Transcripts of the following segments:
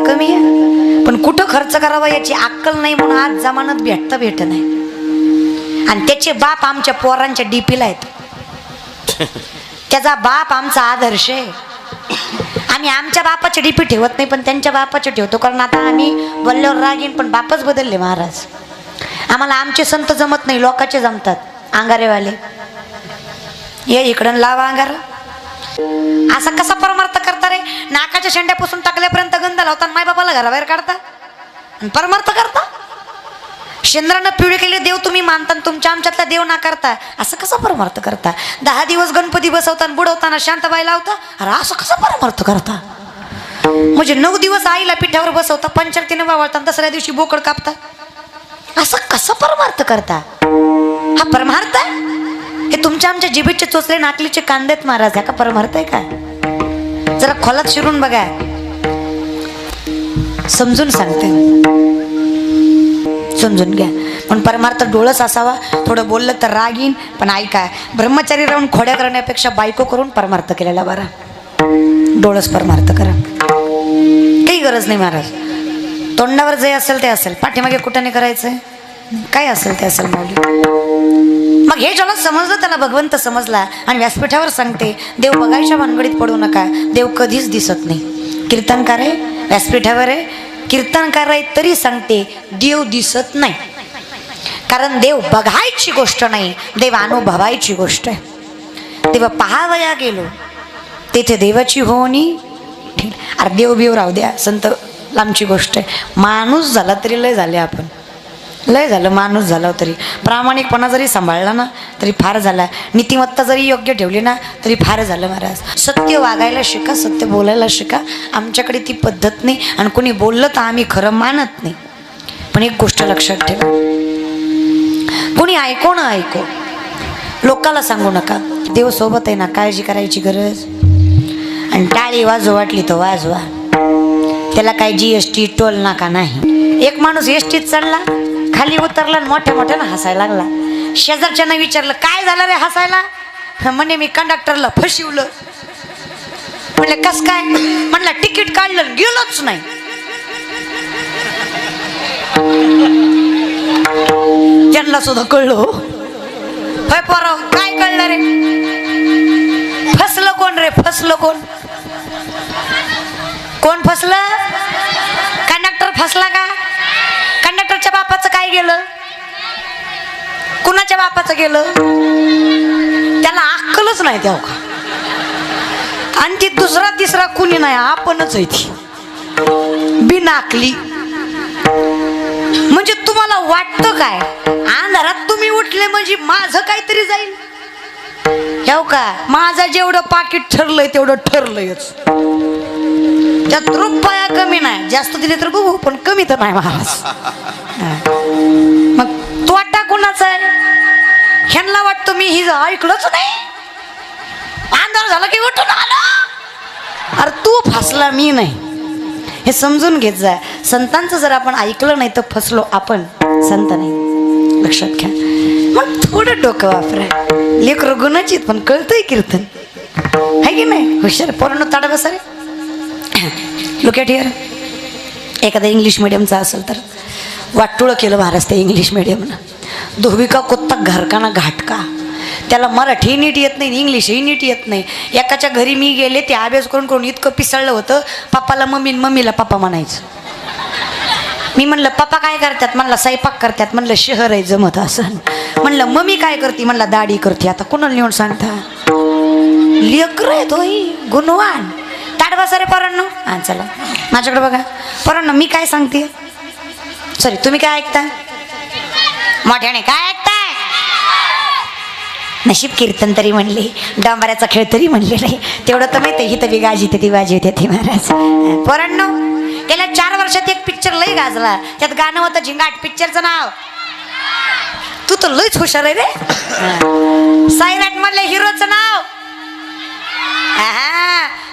कमी आहे, पण कुठं खर्च करावा याची अक्कल नाही म्हणून आज जमानत भेट नाही. आणि त्याचे बाप आमच्या पोरांच्या डीपीला आहेत. त्याचा बाप आमचा आदर्श आहे. आम्ही आमच्या बापाचे डीपी ठेवत नाही, पण त्यांच्या बापाचे ठेवतो. कारण आता आम्ही बोलल्यावर रागीन, पण बापच बदलले महाराज. आम्हाला आमचे संत जमत नाही, लोकांचे जमतात. अंगारेवाले ये इकडं लावा अंगार. असा कसा परमार्थ करता रे? नाकाच्या शेंड्यापासून टाकल्यापर्यंत गंध लावता, माय बाबाला घराबाहेर काढता आणि परमार्थ करता. शेंद्रानं पिवळे केले देव तुम्ही मानता, तुमच्या आमच्यातला देव नाकारता. असं कसं परमार्थ करता? 10 दिवस गणपती बसवताना बुडवताना शांताबाई लावता. अरे असं कसं परमार्थ करता? म्हणजे 9 दिवस आईला पिठावर बसवता, पंचरतीने वावळता, दसऱ्या दिवशी बोकड कापता. असं कसं परमार्थ करता? हा परमार्थ आहे? हे तुमच्या आमच्या जिभेचे चोचले नाकलीचे कांदेत महाराज. ह्या का परमार्थ आहे काय? जरा खोलात शिरून बघा, समजून सांगते, समजून घ्या. पण परमार्थ डोळस असावा. थोडं बोललं तर राग येईन, पण ऐका, ब्रह्मचारी राहून खोड्या करण्यापेक्षा बायको करून परमार्थ केलेला बरा. डोळस परमार्थ करा, काही गरज नाही महाराज. तोंडावर जे असेल ते असेल, पाठीमागे कुठं नाही करायचंय, काय असेल ते असेल माऊली. मग हे ज्याला समजलं त्याला भगवंत समजला. आणि व्यासपीठावर सांगते, देव बघायच्या भानगडीत पडू नका, देव कधीच दिसत नाही. कीर्तनकार आहे, व्यासपीठावर आहे, कीर्तनकार आहे, तरी सांगते देव दिसत नाही. कारण देव बघायची गोष्ट नाही, देव अनुभवायची गोष्ट आहे. देव पहावया गेलो तेथे देवाची होणी. अरे देव बिव राहू द्या, संत लांबची गोष्ट आहे. माणूस झाला तरी लय झाले आपण, लय झालं. माणूस झाला तरी प्रामाणिकपणा जरी सांभाळला ना तरी फार झाला. नीतिमत्ता जरी योग्य ठेवली ना तरी फार झालं महाराज. सत्य वागायला शिका, सत्य बोलायला शिका. आमच्याकडे ती पद्धत नाही, आणि कोणी बोललं तर आम्ही खरं मानत नाही. पण एक गोष्ट लक्षात ठेवा, कोणी ऐको ना ऐको, लोकाला सांगू नका देव सोबत आहे ना, काळजी करायची गरज. आणि टाळी वाजव वाटली तर वाजवा, त्याला काय GST टोल नाका नाही. एक माणूस एसटीत चढला, खाली उतरला आणि मोठ्या मोठ्यानं हसायला लागला. शेजारच्यानं विचारलं काय झालं रे हसायला? म्हणे मी कंडक्टरला फसवलं. म्हणले कस काय? म्हणला तिकीट काढलं गेलोच नाही. त्यांना सुद्धा कळलं. होय पोरं, काय कळलं रे? फसलं कोण रे? फसलं कोण? कोण फसलं? कंडक्टर फसला का? कंडक्टरच्या बापाचं काय गेलं? कुणाच्या बापाचं गेलं? त्याला अक्कलच नाही त्या का. आणि ती दुसरा तिसरा कुणी नाही, आपणच आहे ती बिनाकली. म्हणजे तुम्हाला वाटतं काय अंधारात तुम्ही उठले म्हणजे माझं काहीतरी जाईल? हो का? माझं जेवढं पाकिट ठरलंय तेवढं ठरलंयच. त्यात रुपया कमी नाही, जास्त दिले तर बघू, पण कमी तर नाही महाराज. मग तोटा कुणाचा आहे? ह्यांना वाटतं मी ही ऐकलंच नाही, अंधार झाला की उठून आला. अरे तू फसला, मी नाही. हे समजून घेत जा. संतांचं जर आपण ऐकलं नाही तर फसलो आपण, संत नाही. लक्षात घ्या. मग थोडं डोकं वापरा. लेकर गुणाची पण कळतंय कीर्तन, आहे की नाही? हुशार पोरांनो ताडा बसा रे. Look at here. एखादा इंग्लिश मिडियमचा असेल तर वाटुळं केलं महाराज त्या इंग्लिश मिडियमनं. धोबिका कुत्ता घरकाना घाटका. त्याला मराठी नीट येत नाही, इंग्लिशही नीट येत नाही. एकाच्या घरी मी गेले, ते अभ्यास करून करून इतकं पिसळलं होतं, पप्पाला मम्मी, मम्मीला पप्पा म्हणायचं. मी म्हणलं पप्पा काय करतात? म्हणलं स्वयंपाक करतात. म्हणलं शहर आहे जमत असं. म्हणलं मम्मी काय करते? म्हणलं दाढी करते. आता कोणाला नेऊन सांगता? लेकर आहे तो गुणवान. ताड बसा रे पोरांनो. हां चला माझ्याकडे बघा पोरांनो, मी काय सांगते, सॉरी तुम्ही काय ऐकता? मोठ्याने काय ऐकताय? नशीब कीर्तन तरी म्हणले, डांबऱ्याचा खेळ तरी म्हणले नाही. तेवढं तर माहिती ही तर बी गाजी ते ती वाजी होते ती महाराज. पोरांनो, गेल्या 4 वर्षात एक पिक्चर लय गाजला. त्यात गाणं होतं झिंगाट. पिक्चरचं नाव तू तर लयच हुशार आहे रे. सायराट मधल्या हिरोचं नाव,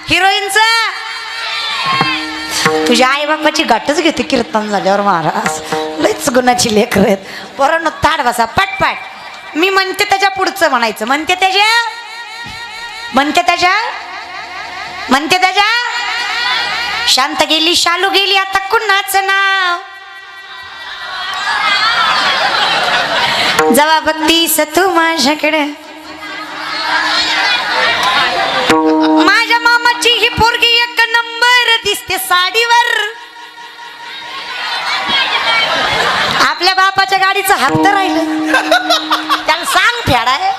हिरोईनचं. तुझ्या आई बापाची गाठच घेते कीर्तन झाल्यावर महाराज. लयच गुणाची लेकर आहेत. पोरांनो ताड बसा पटपट. मी म्हणते त्याच्या पुढचं म्हणायचं. म्हणते त्याच्या, म्हणते त्याच्या, म्हणते त्याच्या. शांत गेली शालू गेली आता कुणाचं नाव जवा बत्तीस तू माझ्याकडे माझ्या मामाची ही पोरगी एक नंबर दिसते साडीवर आपल्या बापाच्या गाडीचं हप्ता राहिलं त्याला सांग फेडाय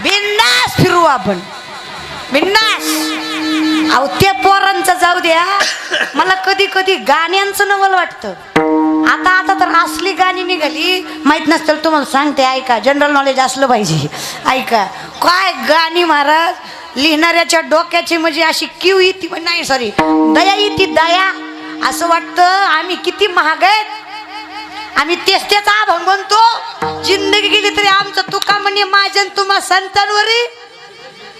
बिंदास फिरू आपण बिंदास अहो त्या पोरांचं जाऊ द्या मला कधी कधी गाण्यांचं नवल वाटतं आता तर असली गाणी निघाली माहित नसतील तुम्हाला सांगते ऐका जनरल नॉलेज असलं पाहिजे ऐका काय गाणी महाराज लिहिणाऱ्याच्या डोक्याची म्हणजे अशी किव येते नाही सॉरी दया येते दया असं वाटतं आम्ही किती महाग आहेत आम्ही तेच अभंग म्हणतो जिंदगी गेली तरी आमचं तुका म्हणे माझ्या तुम्हा संतांवर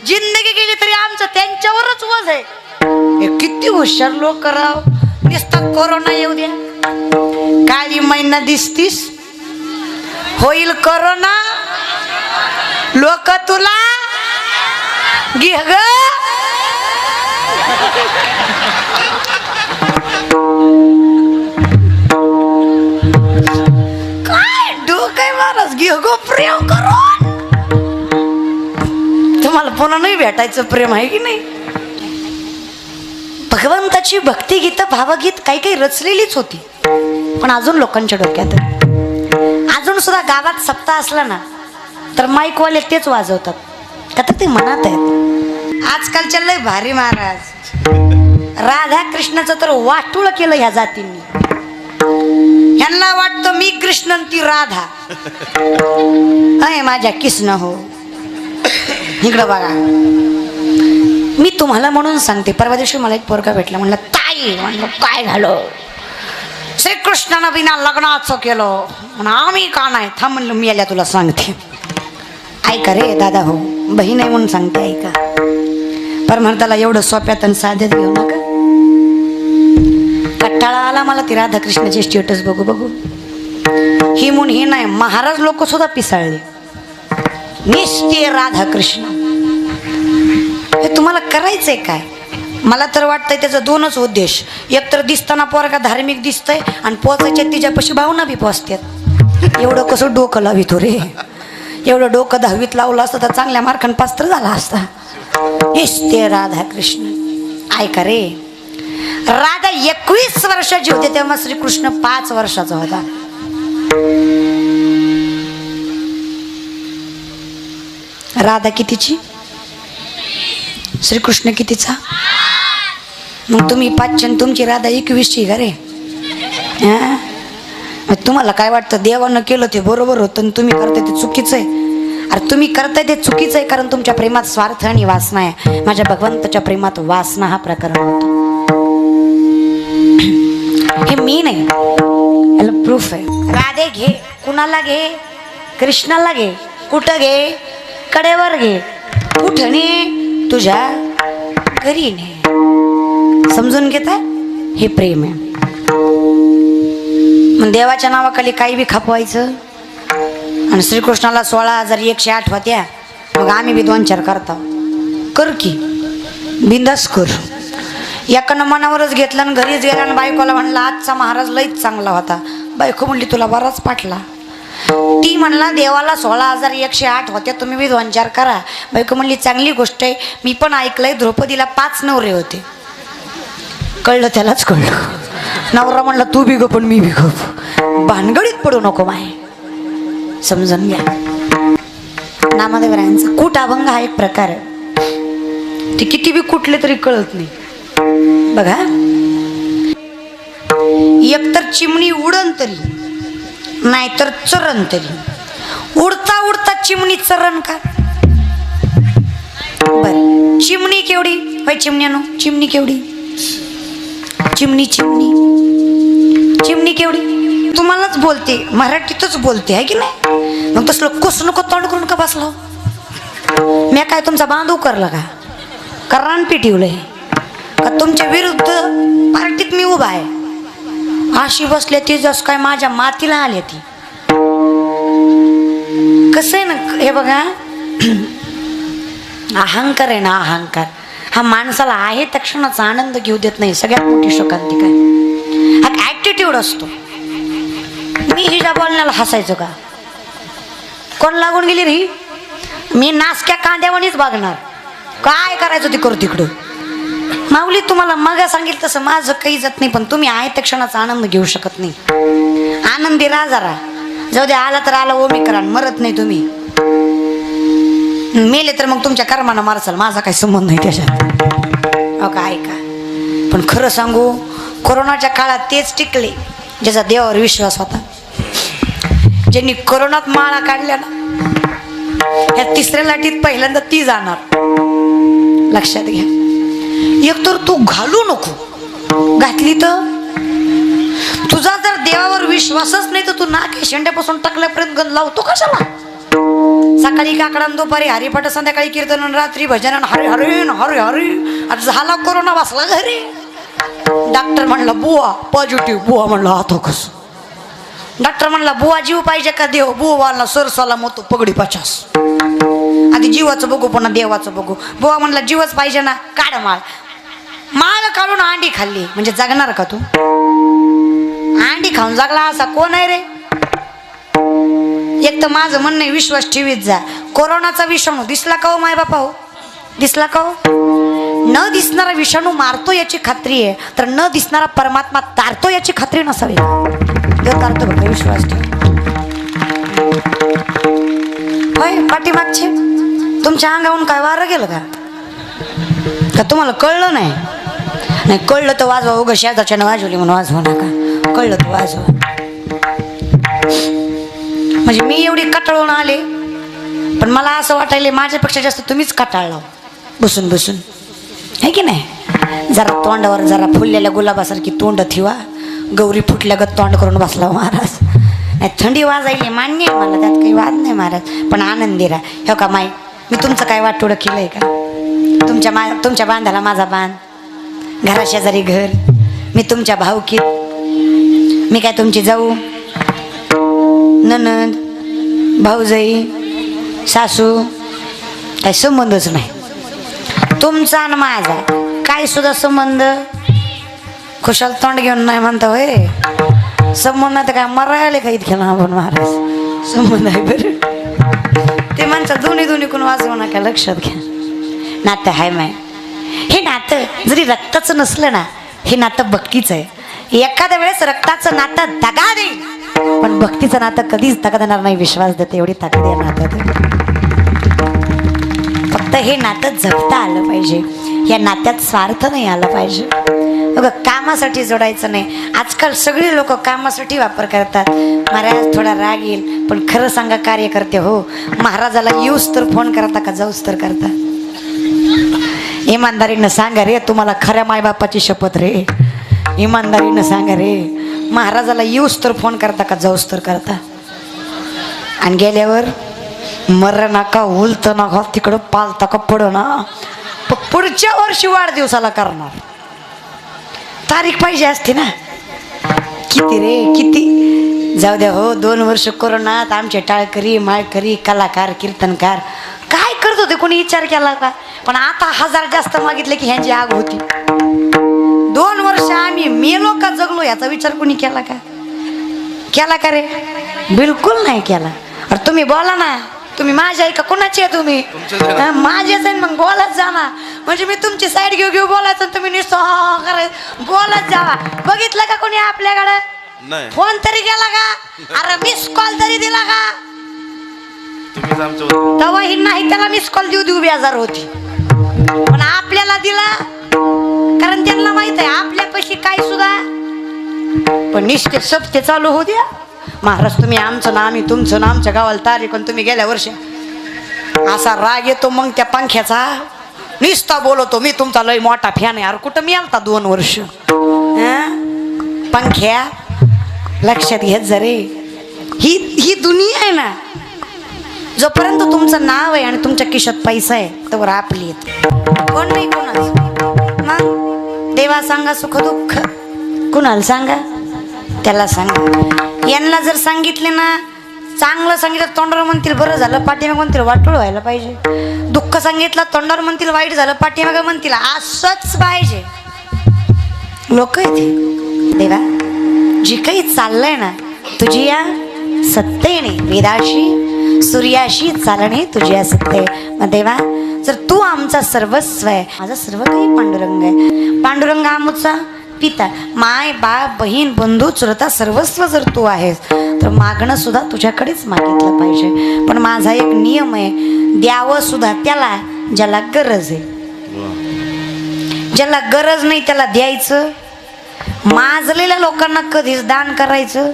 जिंदगी गेली तरी आमचं त्यांच्यावरच वज आहे हे किती हुशार लोक कराव नुसता कोरोना येऊ द्या काळी महिना दिसतीस होईल कोरोना लोक तुला घे ग काय डोकं महाराज घे ग प्रेम करून तुम्हाला पुन्हा नाही भेटायचं प्रेम आहे की नाही भगवंताची भक्तिगीत भावगीत काही काही रचलेलीच होती पण अजून लोकांच्या डोक्यात अजून सुद्धा गावात सप्ताह असला ना तर माईकवाले तेच वाजवतात का तर ते मनात आहेत आजकालच्या लय भारी महाराज राधा कृष्णाचं तर वाटुळ केलं ह्या जातींनी ह्यांना वाटतं मी कृष्ण ती राधा अय माझ्या कृष्ण हो इकडं बघा मी तुम्हाला म्हणून सांगते परवा दिवशी मला एक पोरगा भेटला म्हणलं ताई म्हणलं काय झालं श्रीकृष्णानं बिना लग्नाचं केलं म्हणून आम्ही का नाही थांब म्हणलं मी याला तुला सांगते ऐका रे दादा हो बहीण आहे म्हणून सांगते ऐका परमार्थाला एवढं सोप्यात आणि साध्यात घेऊ नका कट्टाळा आला मला ती राधाकृष्णाचे स्टेटस बघू बघू ही म्हणून हे नाही महाराज लोक सुद्धा पिसाळले निष्ठे राधाकृष्ण हे तुम्हाला करायचंय काय मला तर वाटतंय त्याचा दोनच उद्देश एक तर दिसताना पोरगा धार्मिक दिसतंय आणि पोचायच्या तिच्यापाशी भावना बी पोचतात एवढं कसं डोकं लावितो रे एवढं डोकं 10वीत लावलं असतं तर चांगल्या मार्काने पास तर झाला असता निष्ठे राधाकृष्ण ऐका रे राधा 21 वर्षाची होते तेव्हा श्रीकृष्ण 5 वर्षाचा होता राधा कितीची श्रीकृष्ण कितीचा मग तुम्ही 5 तुमची राधा 21ची का रे तुम्हाला काय वाटतं देवानं केलं ते बरोबर होतं आणि तुम्ही करताय ते चुकीचं आहे अरे तुम्ही करताय ते चुकीचं आहे कारण तुमच्या प्रेमात स्वार्थ आणि वासना आहे माझ्या भगवंताच्या प्रेमात वासना हा प्रकरण होतो हे मी नाही याला प्रूफ आहे राधे घे कुणाला घे कृष्णाला घे कुठं घे कडेवर घे कुठं ने तुझ्या घरी ने समजून घेताय हे प्रेम आहे मग देवाच्या नावाखाली काही बी खपवायचं आणि श्रीकृष्णाला 16,108 होत्या मग आम्ही बी 2-4 करतो कर की बिंदास कर एकानं मनावरच घेतलं आणि घरीच गेला आणि बायकोला म्हणला आजचा महाराज लईच चांगला होता बायको म्हणली तुला बराच पाठला ती म्हणला देवाला 16,108 होत्या तुम्ही बी 2-4 करा बायको म्हणली चांगली गोष्ट आहे मी पण ऐकलंय द्रौपदीला 5 नवरे होते कळलं त्यालाच कळलं नवरा म्हणला तू बी गप पण मी बी गप भानगडीत पडू नको माय समजून घ्या नामदेवरायांचा कूट अभंग हा एक प्रकार आहे ते किती बी कुठले तरी कळत नाही बघा एकतर चिमणी उडन तरी नाहीतर चरण तरी उडता उडता चिमणी चरण का बर चिमणी केवढी होय चिमण्यानो चिमणी केवढी चिमणी चिमणी चिमणी केवढी तुम्हालाच बोलते मराठीतच बोलते आहे की नाही मग तसलं कुस नको तोंड करून का बसला मी काय तुमचा बांधव करला का रानपी ठेवलंय का तुमच्या विरुद्ध पार्टीत मी उभा आहे अशी बसल्या ती जस काय माझ्या मातीला आली ती कसं आहे ना हे बघा अहंकार आहे ना अहंकार हा माणसाला आहे त्या क्षणाचा आनंद घेऊ देत नाही. सगळ्यात मोठी शोकांती काय, हा ऍटिट्यूड असतो. मी हिच्या बोलण्याला हसायचं का, कोण लागून गेली रे, मी नासक्या कांद्यावानीच बघणार, काय करायचं ते करू तिकडं. माऊली तुम्हाला मग सांगितलं तसं माझं काही जात नाही, पण तुम्ही आहे त्या क्षणाचा आनंद घेऊ शकत नाही. आनंदी राहा जरा, जाऊ दे, आला तर आला ओमी करा, मरत नाही तुम्ही. मेले तर मग तुमच्या कर्मानं मारचाल, माझा काही संबंध नाही त्याच्यात. हो का, ऐका, पण खरं सांगू, कोरोनाच्या काळात तेच टिकले ज्याचा देवावर विश्वास होता. ज्यांनी कोरोनात माळा काढल्या ना, ह्या तिसऱ्या लाटीत पहिल्यांदा ती जाणार. लक्षात घ्या. एकतर तू घालू नको, घातली तर तुझा जर देवावर विश्वासच नाही तर तू नाक शेंड्यापासून टाकल्यापर्यंत गंध लावतो कशाला. सकाळी काकडा, दुपारी हरिपाठ, संध्याकाळी कीर्तन, रात्री भजन, हरे हरे हरे हरे. आता झाला कोरोना, बसला घरी. डॉक्टर म्हणला बुवा पॉझिटिव्ह, बुवा म्हणला आता कसं. डॉक्टर म्हणला बुवा जीव पाहिजे का देव, बुवाला सरसाला मोतो पगडी 50. आधी जीवाचं बघू पुन्हा देवाचं बघू. बुवा म्हणला जीवच पाहिजे ना, काढ माळ. माळ काढून अंडी खाल्ली म्हणजे जगणार का तू. अंडी खाऊन जगला असा कोण आहे रे. एक तर माझं म्हणणं आहे, विश्वास ठेवीत जा. कोरोनाचा विषाणू दिसला का हो माय बापा, हो दिसला का हो. न दिसणारा विषाणू मारतो याची खात्री आहे, तर न दिसणारा परमात्मा तारतो याची खात्री नसावी. तारतो बघा, विश्वास ठेव. होय, पाठीमागचे तुमच्या अंगावरून काय वारं गेलं का तुम्हाला कळलं नाही. नाही कळलं तर वाजवा, उगा शेजारच्यानं वाजवली म्हणून वाजवू नका. कळलं तर वाजवा. म्हणजे मी एवढी कटाळून आले, पण मला असं वाटायले माझ्यापेक्षा जास्त तुम्हीच कटाळला बसून बसून, है की नाही. जरा तोंडावर जरा फुललेल्या गुलाबासारखी तोंड ठेवा, गौरी फुटल्यागत तोंड करून बसला महाराज. नाही थंडी वाजायली मान्य आहे मला, त्यात काही वाद नाही महाराज, पण आनंदी राहा. हो का माई, मी तुमचं काय वाटोळं केलंय का. तुमच्या बांधाला माझा बांध, घराशेजारी घर, मी तुमच्या भावकीत, मी काय तुमची जाऊ, ननद, भाऊजाई, सासू, काही संबंधच नाही. तुमचा आणि माझा काय सुद्धा संबंध. खुशाल तोंड घेऊन नाही म्हणता होय. संबंध तर काय मरायला काही खेळा आपण महाराज, संबंध आहे बरं. ते माणसं दोन्ही कोण वाजवू नका, लक्षात घ्या. नातं आहे माय, हे नातं जरी रक्ताचं नसलं ना, हे नातं भक्तीचं आहे. एखाद्या वेळेस रक्ताचं नातं दगा देईल, पण भक्तीचं नातं कधीच दगा देणार नाही. विश्वास देते एवढी ताकद या नात्यात. फक्त हे नातं जपता आलं पाहिजे. या नात्यात स्वार्थ नाही आला पाहिजे. बघा, कामासाठी जोडायचं नाही. आजकाल सगळे लोक कामासाठी वापर करतात. महाराज थोडा राग येईल, पण खरं सांगा कार्यकर्ते हो, महाराजाला येऊस तर फोन करता का जाऊस तर करता. इमानदारीनं सांगा रे, तुम्हाला खऱ्या मायबापाची शपथ रे, इमानदारीनं सांगा रे, महाराजाला येऊस तर फोन करता का जाऊस तर करता. आणि गेल्यावर मर नका, उलत नका, तिकडं पालता का पड ना, पुढच्या वर्षी वाढदिवसाला करणार. तारीख पाहिजे असते ना. किती रे किती, जाऊ द्या हो. 2 वर्ष कोरोनात आमचे टाळकरी माळकरी कलाकार कीर्तनकार काय करत होते, कोणी विचार केला का. पण आता 1000 जास्त मागितले की ह्यांची आग होती. 2 वर्ष आम्ही मेलो का जगलो याचा विचार कोणी केला का. केला का रे, बिलकुल नाही केला. अरे तुम्ही बोला ना, तुम्ही माझ्या आहे का कोणाची आहे. तुम्ही माझेच आहे, मग बोलत जा ना. म्हणजे मी तुमची साईड घेऊ बोलायचं, तुम्ही निसो करायचं, बोलत जावा. बघितलं का कोणी आपल्याकडे, फोन तरी केला का, अरे मिस कॉल तरी दिला का. तेव्हा ही नाही त्याला मिस कॉल देऊ बेजार होती, पण आपल्याला दिला कारण त्यांना माहित आहे आपल्यापाशी काय सुद्धा. पण निश्चित सप्ते चालू होऊ द्या महाराज. तुम्ही आमचं ना, आम्ही तुमचं ना, आमच्या गावाला तारीख, तुम्ही गेल्या वर्षी. असा राग येतो मग त्या पंख्याचा, निस्ता बोलतो मी तुमचा लय मोठा फॅन आहे. अरे कुठं मी आलता 2 वर्ष पंख्या. लक्षात घेत जरे, ही दुनिया आहे ना. जोपर्यंत तुमचं नाव आहे आणि तुमच्या खिशात पैसा आहे तोवर आपली कोण नाही कोणाला. मग देवा सांगा सुख दुःख, कुणाला सांगा त्याला सांगा. यांना जर सांगितले ना चांगलं सांगितलं तोंडावर म्हणतील बरं झालं, पाठीमाग म्हणतील वाटोळ व्हायला पाहिजे. दुःख सांगितलं तोंडावर म्हणतील वाईट झालं, पाठीमाग म्हणतील असंच पाहिजे. लोक इथे देवा जी काही चाललंय ना तुझी या सत्तेने, वेदाशी सूर्याशी चालणे तुझी या सत्ते. मग देवा जर तू आमचा सर्वस्व आहे, माझा सर्व काही पांडुरंग आहे. पांडुरंग आमचा पिता, माय बाप बहीण बंधू चुलता सर्वस्व जर तू आहेस तर मागणं सुद्धा तुझ्याकडेच मागितलं पाहिजे. पण माझा एक नियम आहे, द्यावं सुद्धा त्याला ज्याला गरज आहे. ज्याला गरज नाही त्याला द्यायचं. माजलेल्या लोकांना कधीच दान करायचं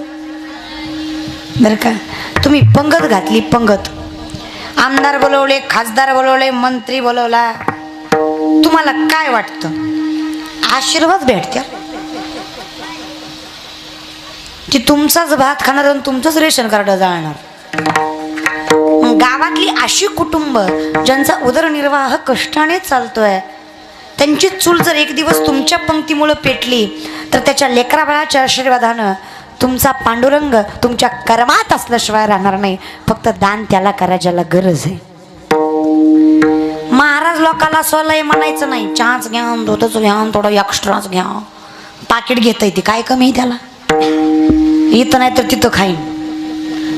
बरं का. तुम्ही पंगत घातली, पंगत आमदार बोलवले, खासदार बोलवले, मंत्री बोलवला, तुम्हाला काय वाटतं? आशीर्वाद भेटत्या की तुमचाच भात खाणार आणि तुमचंच रेशन कार्ड जाळणार. गावातली अशी कुटुंब ज्यांचा उदरनिर्वाह कष्टाने चालतोय, त्यांची चूल जर एक दिवस तुमच्या पंक्तीमुळे पेटली तर त्याच्या लेकराबाळाच्या आशीर्वादानं तुमचा पांडुरंग तुमच्या कर्मात असल्याशिवाय राहणार नाही. फक्त दान त्याला करा ज्याला गरज आहे. महाराज लोकाला स्वलय म्हणायचं नाही, चहाच घ्या, दूधच घ्या, थोडं एक्स्ट्राच घ्या. पाकिट घेता येते, काय कमी आहे त्याला? इथं नाही तर तिथं खाईन.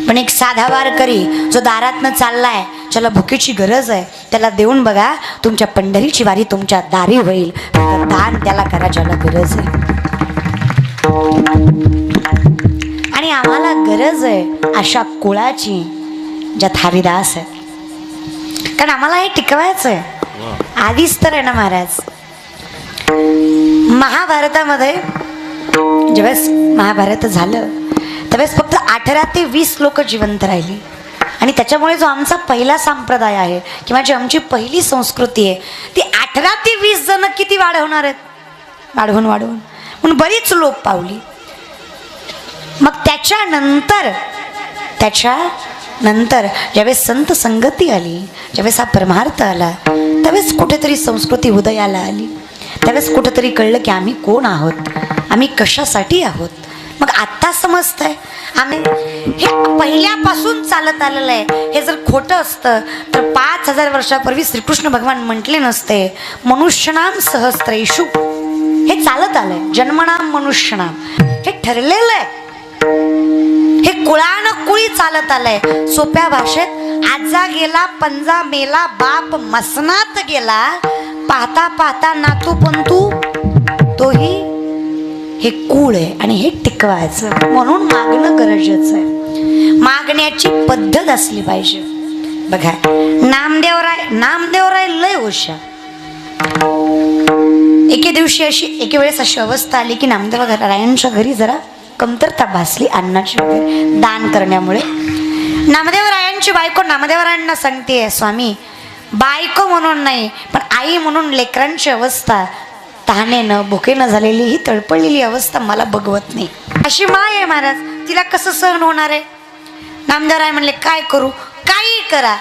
पण एक साधा वारकरी जो दारातनं चाललाय, ज्याला भुकेची गरज आहे, त्याला देऊन बघा, तुमच्या पंढरीची वारी तुमच्या दारी होईल. दान त्याला करा ज्याला गरज आहे. आणि आम्हाला गरज आहे अशा कुळाची ज्यात हरिदास आहे. कारण आम्हाला हे टिकवायचं आहे. आधीच तर आहे ना महाराज, महाभारतामध्ये ज्यावेळेस महाभारत झालं त्यावेळेस फक्त 18 ते 20 लोक जिवंत राहिली. आणि त्याच्यामुळे जो आमचा पहिला संप्रदाय आहे किंवा जी आमची पहिली संस्कृती आहे ती 18 ते 20 जण किती वाढवणार आहेत? वाढवून म्हणून बरीच लोप पावली. मग त्याच्यानंतर ज्यावेळेस संत संगती आली, ज्यावेळेस हा परमार्थ आला, त्यावेळेस कुठेतरी संस्कृती उदयाला आली. त्यावेळेस कुठेतरी कळलं की आम्ही कोण आहोत, आम्ही कशासाठी आहोत. मग आत्ता समजतंय आम्ही हे पहिल्यापासून चालत आलेलं आहे. हे जर खोटं असतं तर 5000 वर्षापूर्वी श्रीकृष्ण भगवान म्हटले नसते मनुष्यनाम सहस्रेषु. हे चालत आलंय, जन्मनाम मनुष्यनाम, हे ठरलेलं आहे. हे कुळानं कुळी चालत आलंय. सोप्या भाषेत आजा गेला पंजा मेला बाप मसनात गेला, पाहता पाहता नातू पंतू तोही. हे कुळ आहे आणि हे टिकवायचं म्हणून मागणं गरजेचं आहे. मागण्याची पद्धत असली पाहिजे. बघा नामदेवराय लय हुशार. एके वेळेस अशी अवस्था आली की नामदेवरायांच्या घरी जरा कमतरता भासली अन्नाची वगैरे दान करण्यामुळे. नामदेवरायांची बायको नामदेवरायांना सांगते, स्वामी बायको म्हणून नाही पण आई म्हणून लेकरांची अवस्था, तहानेनं भुकेनं झालेली ही तळपळलेली अवस्था मला बघवत नाही. अशी माय आहे महाराज, तिला कसं सहन होणार आहे? नामदेवराय म्हणले काय करू? काही करा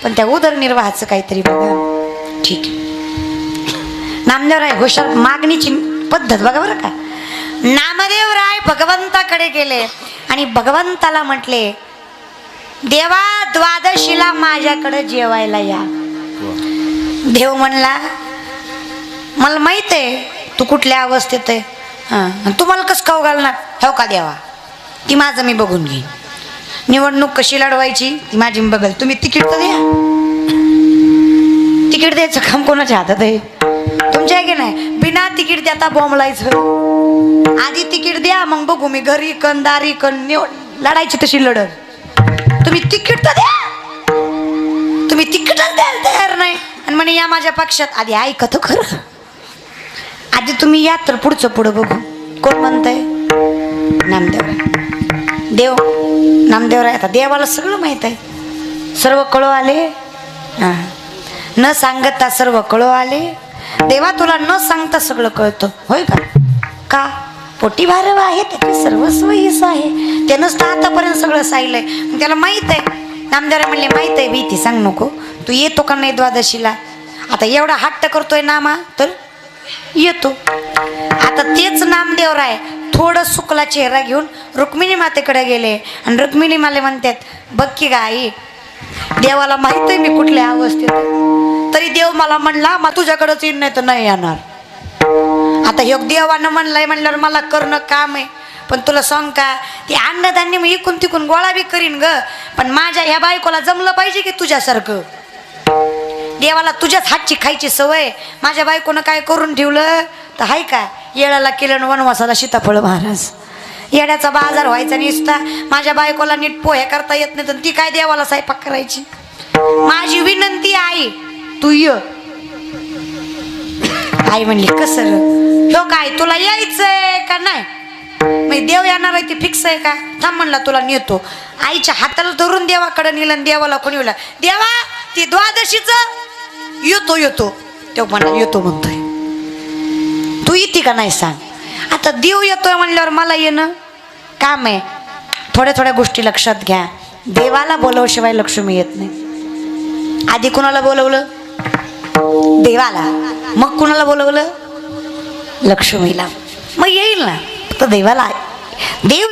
पण त्या उदरनिर्वाहाचं काहीतरी बघा. ठीक आहे. नामदेवराय हुशार, मागणीची पद्धत बघा बरं का. नामदेवराय भगवंताकडे गेले आणि भगवंताला म्हटले, देवा द्वादशीला माझ्याकडे जेवायला या. देव म्हणला, मला माहित आहे तू कुठल्या अवस्थेत आहे, हां तू मला कसं खाऊ घालणार? हो का देवा, ती माझं मी बघून घेईन. निवडणूक कशी लढवायची ती माझी मी बघल. तुम्ही तिकीट तर द्या. तिकीट द्यायचं काम कोणाच्या हातात आहे? तुमच्या आहे की नाही? बिना तिकीट देता बोंबलायचं. आधी तिकीट द्या मग बघू मी घरी कण दारी कण लढायची तशी लढत. तुम्ही तिकीट तर द्या. तुम्ही तिकीटच द्यायला तयार नाही आणि म्हणे या माझ्या पक्षात. आधी ऐकत खरं, आधी तुम्ही या तर पुढचं पुढं बघू. कोण म्हणतंय? नामदेवराय. देव नामदेवराय. आता देवाला सगळं माहित आहे, सर्व कळो आले. न सांगता सर्व कळो आले. देवा तुला न सांगता सगळं कळतं, होय का? का? पोटी भारव आहे त्याचे सर्वस्व हिस्सा आहे. त्यानंच तर आतापर्यंत सगळं साहिलंय. त्याला माहित आहे. नामदेवराय म्हणले माहित आहे भीती सांग नको. तू येतो का नाही द्वादशीला? आता एवढा हट्ट करतोय नामा तर येतो. आता तेच नामदेवराय थोडं सुकला चेहरा घेऊन रुक्मिणी मातेकडे गेले आणि रुक्मिणी माले म्हणतात, बघ की ग आई, देवाला माहित आहे मी कुठल्या अवस्थेत, तरी देव मला म्हणला मग तुझ्याकडेच येईन, नाही तर नाही येणार. आता योग देवानं म्हणलाय म्हणल्यावर मला करणं काम आहे. पण तुला सांग का, ते अन्नधान्य मी इकून तिकून गोळा बी करीन ग, पण माझ्या ह्या बायकोला जमलं पाहिजे की तुझ्यासारखं. देवाला तुझ्याच हातची खायची सवय. माझ्या बायकोनं काय करून ठेवलं तर हाय का, येळाला केलं वनवासाला सीताफळ महाराज. येड्याचा बाजार व्हायचा निसता. माझ्या बायकोला नीट पोहे करता येत नाही तर ती काय देवाला स्वयंपाक करायची. माझी विनंती आई, तू ये. आई म्हणली कसं ह्यो काय तुला यायचंय का नाही, मग देव येणार आहे ते फिक्स आहे का, थांब म्हणला तुला नेतो. आईच्या हाताला धरून देवाकडे नेलं. देवाला कोणी बोला, देवा ती द्वादशीच येतो येतो. तो म्हणला येतो म्हणतोय, तू येते का नाही सांग. आता देव येतोय म्हणल्यावर मला येणं काम आहे. थोड्या थोड्या गोष्टी लक्षात घ्या. देवाला बोलवशिवाय लक्ष्मी येत नाही. आधी कुणाला बोलवलं, देवाला, मग कुणाला बोलवलं, लक्ष्मीला. मग येईल ना. तर देवाला देव